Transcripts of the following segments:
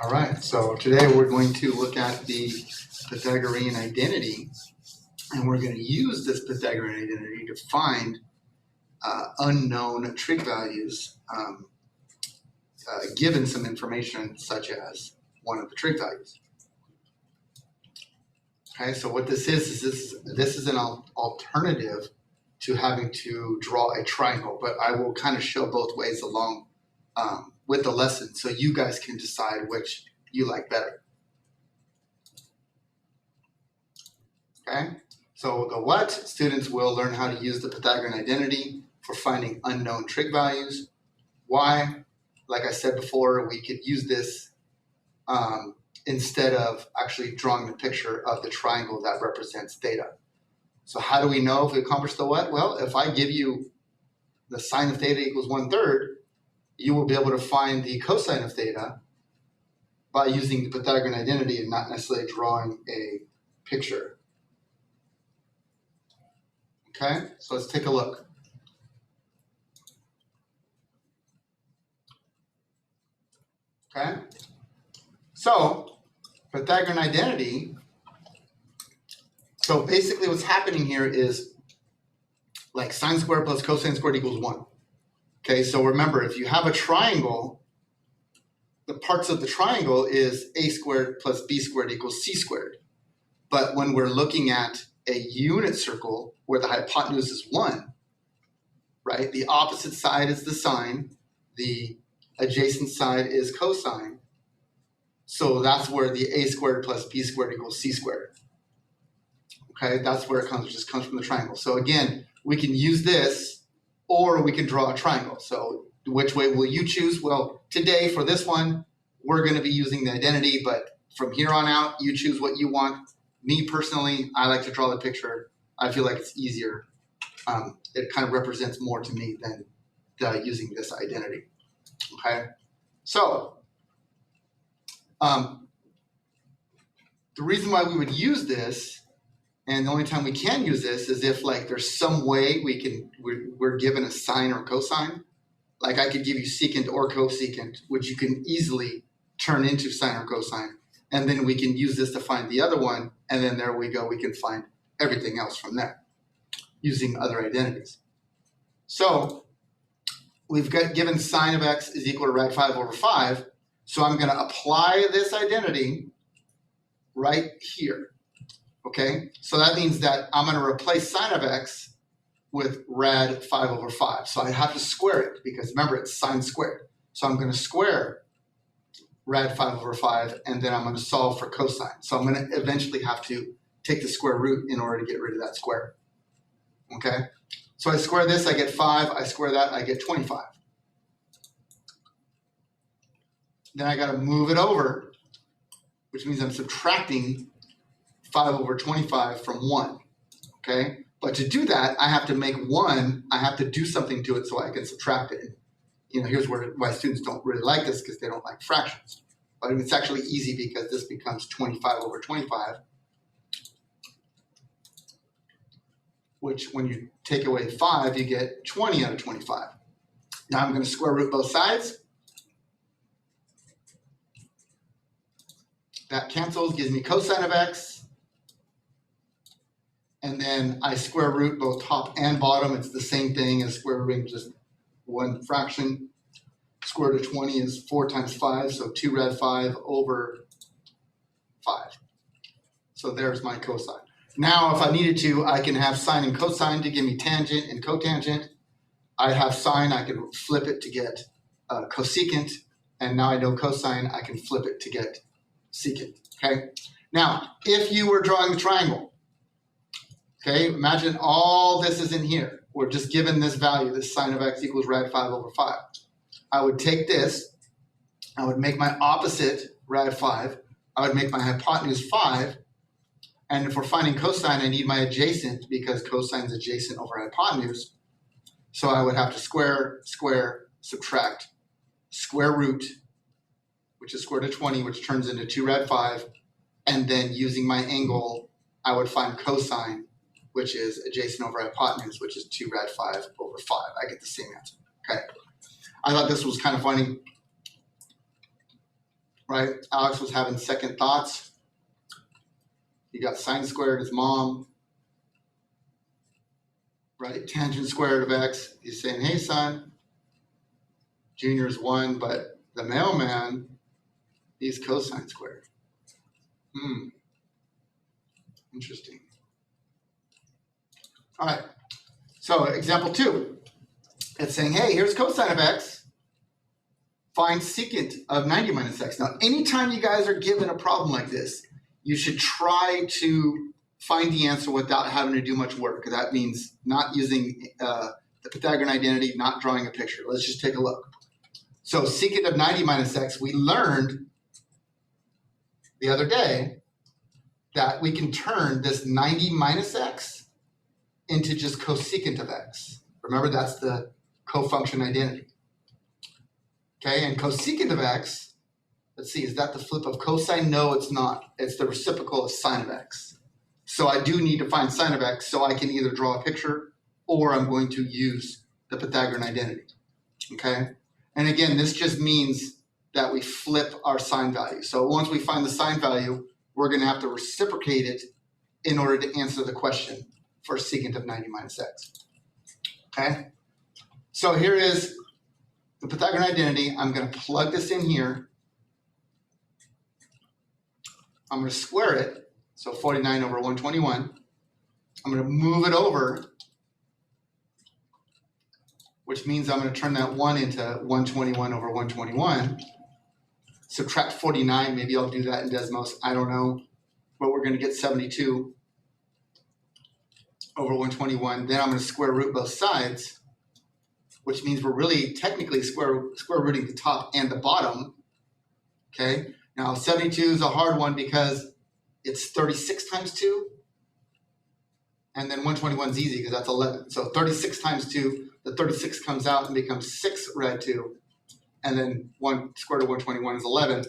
All right, so today we're going to look at the Pythagorean identity, and we're going to use this Pythagorean identity to find unknown trig values given some information such as one of the trig values. Okay, so what this is this is an alternative to having to draw a triangle, but I will kind of show both ways along with the lesson so you guys can decide which you like better. Okay, so the what, students will learn how to use the Pythagorean identity for finding unknown trig values. Why, like I said before, we could use this instead of actually drawing the picture of the triangle that represents theta. So how do we know if we accomplish the what? Well, if I give you the sine of theta equals 1/3, you will be able to find the cosine of theta by using the Pythagorean identity and not necessarily drawing a picture. Okay, so let's take a look. Okay, so Pythagorean identity. So basically what's happening here is like sine squared plus cosine squared equals 1. Okay, so remember, if you have a triangle, the parts of the triangle is a squared plus b squared equals c squared. But when we're looking at a unit circle where the hypotenuse is 1, right, the opposite side is the sine, the adjacent side is cosine. So that's where the a squared plus b squared equals c squared. Okay, that's where it just comes from the triangle. So again, we can use this or we can draw a triangle. So which way will you choose? Well, today for this one, we're going to be using the identity, but from here on out, you choose what you want. Me personally, I like to draw the picture. I feel like it's easier. It kind of represents more to me than using this identity. Okay, so the reason why we would use this, and the only time we can use this, is if like there's some way we're given a sine or cosine. Like I could give you secant or cosecant, which you can easily turn into sine or cosine. And then we can use this to find the other one. And then there we go. We can find everything else from there using other identities. So we've got given sine of x is equal to rad 5 over 5. So I'm going to apply this identity right here. Okay, so that means that I'm going to replace sine of x with rad 5 over 5. So I have to square it because remember it's sine squared. So I'm going to square rad 5 over 5 and then I'm going to solve for cosine. So I'm going to eventually have to take the square root in order to get rid of that square. Okay, so I square this, I get 5. I square that, I get 25. Then I got to move it over, which means I'm subtracting 5 over 25 from 1, okay? But to do that, I have to make 1, I have to do something to it so I can subtract it. You know, here's why students don't really like this, because they don't like fractions. But it's actually easy because this becomes 25 over 25, which when you take away 5, you get 20 out of 25. Now I'm going to square root both sides. That cancels, gives me cosine of x. And then I square root both top and bottom. It's the same thing as square rooting just one fraction. Square root of 20 is 4 times 5, so 2 rad 5 over 5. So there's my cosine. Now, if I needed to, I can have sine and cosine to give me tangent and cotangent. I have sine, I can flip it to get cosecant. And now I know cosine, I can flip it to get secant. Okay. Now, if you were drawing the triangle, okay, imagine all this is in here. We're just given this value, this sine of x equals rad 5 over 5. I would take this, I would make my opposite rad 5, I would make my hypotenuse 5, and if we're finding cosine, I need my adjacent because cosine is adjacent over hypotenuse. So I would have to square, subtract, square root, which is square root of 20, which turns into 2 rad 5, and then using my angle, I would find cosine, which is adjacent over hypotenuse, which is 2 rad 5 over 5. I get the same answer. Okay. I thought this was kind of funny. right? Alex was having second thoughts. He got sine squared his mom, right? Tangent squared of x. He's saying, hey, son, Junior's 1, but the mailman, he's cosine squared. Interesting. All right. So example 2, it's saying, hey, here's cosine of x. Find secant of 90 minus x. Now, anytime you guys are given a problem like this, you should try to find the answer without having to do much work. That means not using the Pythagorean identity, not drawing a picture. Let's just take a look. So secant of 90 minus x, we learned the other day that we can turn this 90 minus x into just cosecant of x. Remember, that's the cofunction identity. Okay, and cosecant of x, let's see, is that the flip of cosine? No, it's not. It's the reciprocal of sine of x. So I do need to find sine of x, so I can either draw a picture or I'm going to use the Pythagorean identity. Okay, and again, this just means that we flip our sine value. So once we find the sine value, we're going to have to reciprocate it in order to answer the question for secant of 90 minus x. Okay, so here is the Pythagorean identity. I'm going to plug this in here. I'm going to square it, so 49 over 121. I'm going to move it over, which means I'm going to turn that 1 into 121 over 121. Subtract 49, maybe I'll do that in Desmos, I don't know. But we're going to get 72 over 121. Then I'm going to square root both sides, which means we're really technically square rooting the top and the bottom. Okay, now 72 is a hard one because it's 36 times 2. And then 121 is easy because that's 11. So 36 times 2, the 36 comes out and becomes 6 rad 2. And then 1 square root of 121 is 11.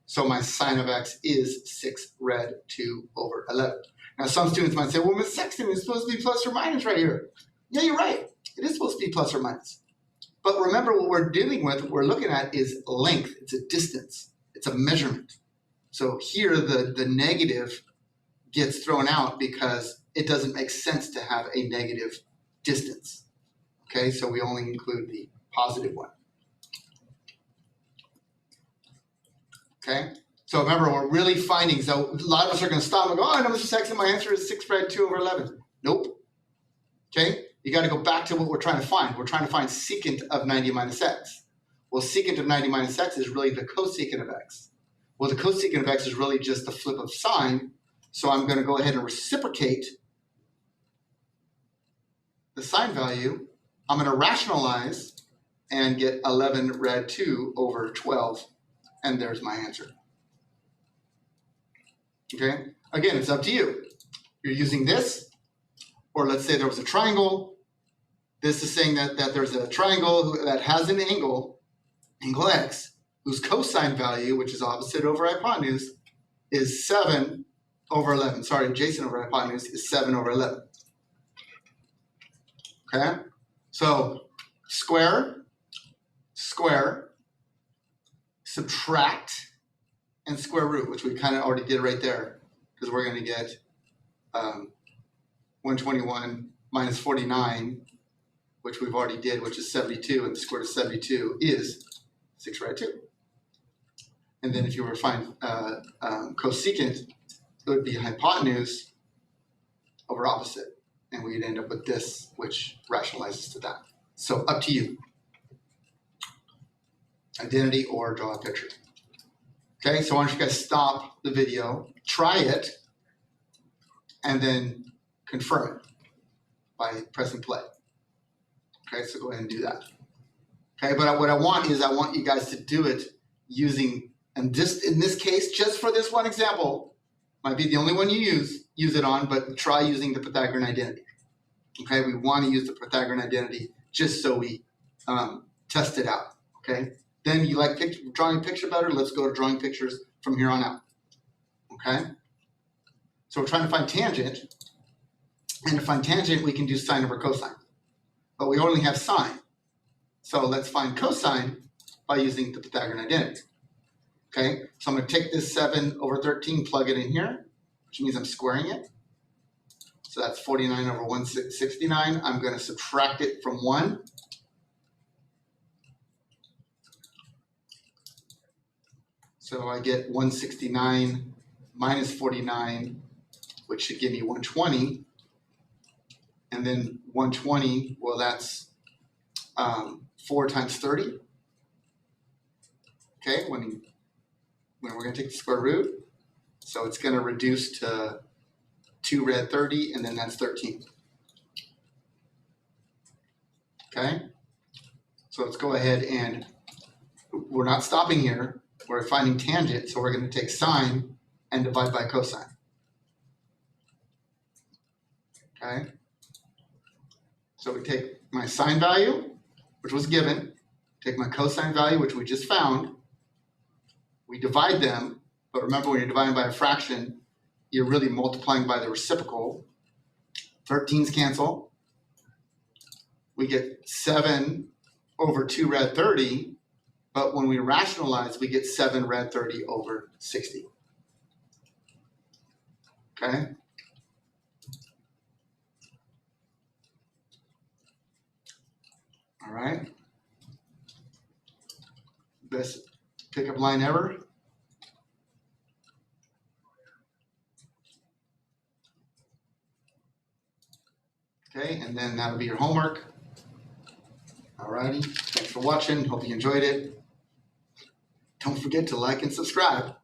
So my sine of x is 6 rad 2 over 11. Now some students might say, well, Ms. Sexton, it's supposed to be plus or minus right here. Yeah, you're right. It is supposed to be plus or minus. But remember, what we're dealing with, what we're looking at is length. It's a distance. It's a measurement. So here the negative gets thrown out because it doesn't make sense to have a negative distance. Okay, so we only include the positive one. Okay, so remember, we're really finding, so a lot of us are going to stop and go, oh, no, Mr. Sexton, my answer is 6 rad 2 over 11. Nope. Okay, you got to go back to what we're trying to find. We're trying to find secant of 90 minus x. Well, secant of 90 minus x is really the cosecant of x. Well, the cosecant of x is really just the flip of sine. So I'm going to go ahead and reciprocate the sine value. I'm going to rationalize and get 11 rad 2 over 12. And there's my answer. Okay, again, it's up to you. You're using this, or let's say there was a triangle. This is saying that there's a triangle that has an angle x, whose cosine value, which is opposite over hypotenuse, is 7 over 11. Sorry, adjacent over hypotenuse is 7 over 11. Okay, so square, subtract, and square root, which we kind of already did right there, because we're going to get 121 minus 49, which we've already did, which is 72, and the square root of 72 is 6 rad 2. And then if you were to find cosecant, it would be hypotenuse over opposite, and we'd end up with this, which rationalizes to that. So up to you. Identity or draw a picture. Okay, so why don't you guys stop the video, try it, and then confirm it by pressing play. Okay, so go ahead and do that. Okay, but what I want you guys to do it using, and this in this case, just for this one example, might be the only one you use it on, but try using the Pythagorean identity. Okay, we want to use the Pythagorean identity just so we test it out. Okay. Then you like drawing a picture better? Let's go to drawing pictures from here on out. Okay? So we're trying to find tangent. And to find tangent, we can do sine over cosine. But we only have sine. So let's find cosine by using the Pythagorean identity. Okay, so I'm going to take this 7 over 13, plug it in here, which means I'm squaring it. So that's 49 over 169. I'm going to subtract it from 1. So I get 169 minus 49, which should give me 120. And then 120, well, that's 4 times 30. Okay, when we're going to take the square root. So it's going to reduce to 2 red 30, and then that's 13. Okay, so let's go ahead and we're not stopping here. We're finding tangent, so we're going to take sine and divide by cosine. Okay, so we take my sine value, which was given, take my cosine value, which we just found, we divide them, but remember when you're dividing by a fraction, you're really multiplying by the reciprocal. 13s cancel. We get 7 over 2 rad 30, but when we rationalize, we get 7 rad 30 over 60. Okay? All right. Best pickup line ever. Okay, and then that'll be your homework. Alrighty, thanks for watching. Hope you enjoyed it. Don't forget to like and subscribe.